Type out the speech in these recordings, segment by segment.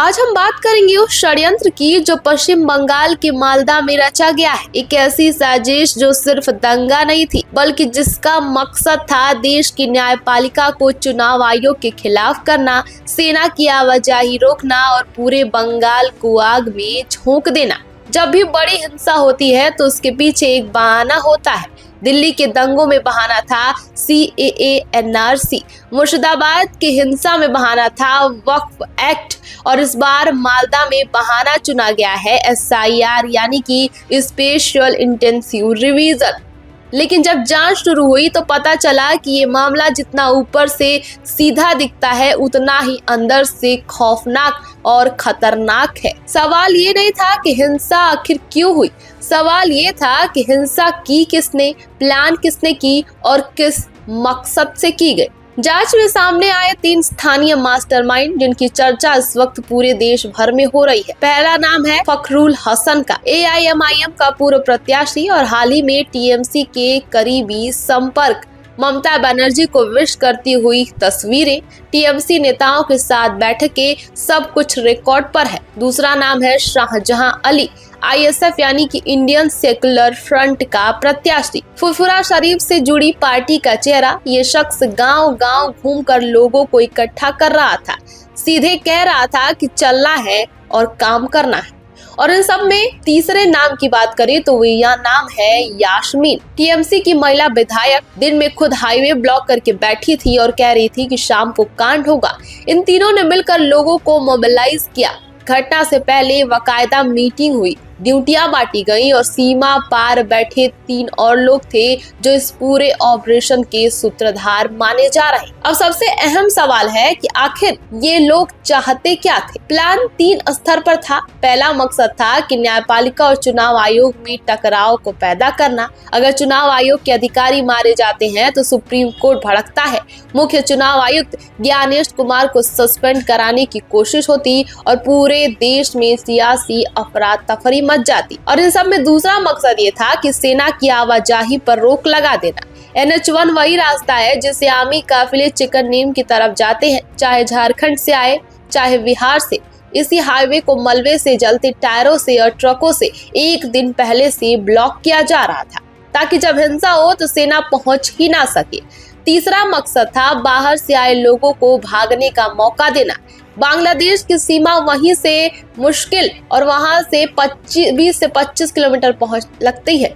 आज हम बात करेंगे उस षड्यंत्र की जो पश्चिम बंगाल के मालदा में रचा गया है। एक ऐसी साजिश जो सिर्फ दंगा नहीं थी, बल्कि जिसका मकसद था देश की न्यायपालिका को चुनाव आयोग के खिलाफ करना, सेना की आवाजाही रोकना और पूरे बंगाल को आग में झोंक देना। जब भी बड़ी हिंसा होती है तो उसके पीछे एक बहाना होता है। दिल्ली के दंगों में बहाना था CAA NRC, मुर्शिदाबाद की हिंसा में बहाना था वक्फ एक्ट और इस बार मालदा में बहाना चुना गया है SIR यानी कि स्पेशल इंटेंसिव रिवीजन। लेकिन जब जांच शुरू हुई तो पता चला कि ये मामला जितना ऊपर से सीधा दिखता है उतना ही अंदर से खौफनाक और खतरनाक है। सवाल ये नहीं था कि हिंसा आखिर क्यों हुई, सवाल ये था कि हिंसा की किसने, प्लान किसने की और किस मकसद से की गई। जांच में सामने आए 3 स्थानीय मास्टरमाइंड जिनकी चर्चा इस वक्त पूरे देश भर में हो रही है। पहला नाम है फखरुल हसन का, AIMIM का पूर्व प्रत्याशी और हाल ही में TMC के करीबी संपर्क। ममता बनर्जी को विश करती हुई तस्वीरें, TMC नेताओं के साथ बैठकें, सब कुछ रिकॉर्ड पर है। दूसरा नाम है शाहजहां अली, ISF यानी कि इंडियन सेकुलर फ्रंट का प्रत्याशी, फुरफुरा शरीफ से जुड़ी पार्टी का चेहरा। ये शख्स गांव-गांव घूमकर लोगों को इकट्ठा कर रहा था, सीधे कह रहा था कि चलना है और काम करना है। और इन सब में तीसरे नाम की बात करें तो यह नाम है यास्मीन, TMC की महिला विधायक। दिन में खुद हाईवे ब्लॉक करके बैठी थी और कह रही थी कि शाम को कांड होगा। इन तीनों ने मिलकर लोगों को मोबिलाइज किया। घटना से पहले बाकायदा मीटिंग हुई, ड्यूटियां बांटी गई और सीमा पार बैठे 3 और लोग थे जो इस पूरे ऑपरेशन के सूत्रधार माने जा रहे हैं। अब सबसे अहम सवाल है कि आखिर ये लोग चाहते क्या थे। प्लान 3 स्तर पर था। पहला मकसद था कि न्यायपालिका और चुनाव आयोग में टकराव को पैदा करना। अगर चुनाव आयोग के अधिकारी मारे जाते हैं तो सुप्रीम कोर्ट भड़कता है, मुख्य चुनाव आयुक्त ज्ञानेश कुमार को सस्पेंड कराने की कोशिश होती और पूरे देश में सियासी अफरा तफरी मच जाती। और इन सब में दूसरा मकसद ये था कि सेना की आवाजाही पर रोक लगा देना। NH1 वही रास्ता है जिससे आर्मी काफिले चिकन नीम की तरफ जाते हैं, चाहे झारखंड से आए चाहे बिहार से। इसी हाईवे को मलबे से, जलते टायरों से और ट्रकों से एक दिन पहले से ब्लॉक किया जा रहा था ताकि जब हिंसा हो तो सेना पहुंच ही ना सके। तीसरा मकसद था बाहर से आए लोगों को भागने का मौका देना। बांग्लादेश की सीमा वहीं से मुश्किल और वहां से 20 से 25 किलोमीटर पहुंच लगती है।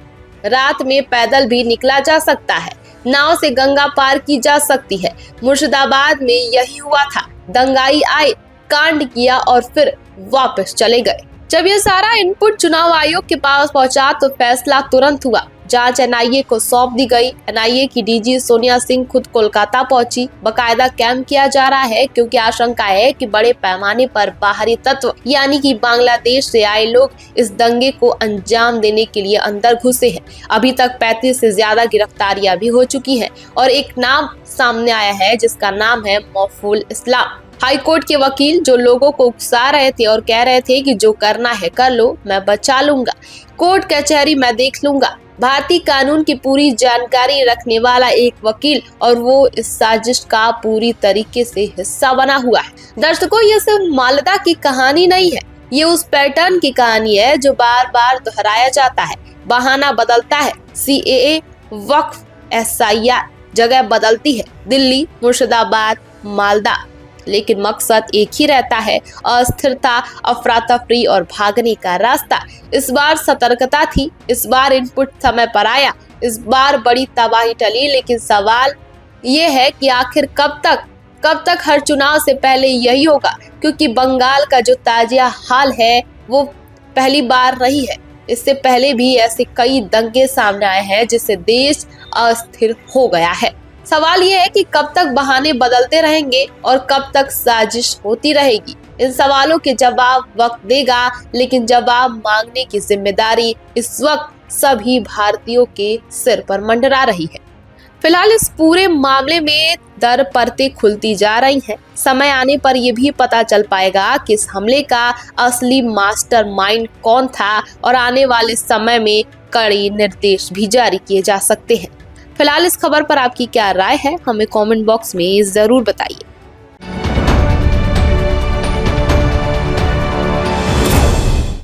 रात में पैदल भी निकला जा सकता है, नाव से गंगा पार की जा सकती है। मुर्शिदाबाद में यही हुआ था। दंगाई आए, कांड किया और फिर वापस चले गए। जब ये सारा इनपुट चुनाव आयोग के पास पहुंचा तो फैसला तुरंत हुआ। जांच NIA को सौंप दी गई। NIA की DG सोनिया सिंह खुद कोलकाता पहुंची। बकायदा कैंप किया जा रहा है क्योंकि आशंका है कि बड़े पैमाने पर बाहरी तत्व यानी कि बांग्लादेश से आए लोग इस दंगे को अंजाम देने के लिए अंदर घुसे हैं। अभी तक 35 से ज्यादा गिरफ्तारियां भी हो चुकी हैं और एक नाम सामने आया है जिसका नाम है मौफूल इस्लाम। हाईकोर्ट के वकील जो लोगों को उकसा रहे थे और कह रहे थे कि जो करना है कर लो, मैं बचा लूंगा, कोर्ट कचहरी मैं देख लूंगा। भारतीय कानून की पूरी जानकारी रखने वाला एक वकील और वो इस साजिश का पूरी तरीके से हिस्सा बना हुआ है। दर्शकों, ये सिर्फ मालदा की कहानी नहीं है, ये उस पैटर्न की कहानी है जो बार बार दोहराया जाता है। बहाना बदलता है, CAA, वक्फ, SIR, जगह बदलती है, दिल्ली, मुर्शिदाबाद, मालदा, लेकिन मकसद एक ही रहता है, अस्थिरता, अफरा तफरी और भागने का रास्ता। इस बार सतर्कता थी, इस बार इनपुट समय पर आया, इस बार बड़ी तबाही टली। लेकिन सवाल ये है कि आखिर कब तक हर चुनाव से पहले यही होगा, क्योंकि बंगाल का जो ताजा हाल है वो पहली बार नहीं है। इससे पहले भी ऐसे कई दंगे सामने आए हैं जिससे देश अस्थिर हो गया है। सवाल ये है कि कब तक बहाने बदलते रहेंगे और कब तक साजिश होती रहेगी। इन सवालों के जवाब वक्त देगा, लेकिन जवाब मांगने की जिम्मेदारी इस वक्त सभी भारतीयों के सिर पर मंडरा रही है। फिलहाल इस पूरे मामले में दर परतें खुलती जा रही हैं। समय आने पर यह भी पता चल पाएगा कि इस हमले का असली मास्टरमाइंड कौन था और आने वाले समय में कड़े निर्देश भी जारी किए जा सकते हैं। फिलहाल इस खबर पर आपकी क्या राय है, हमें कमेंट बॉक्स में जरूर बताइए।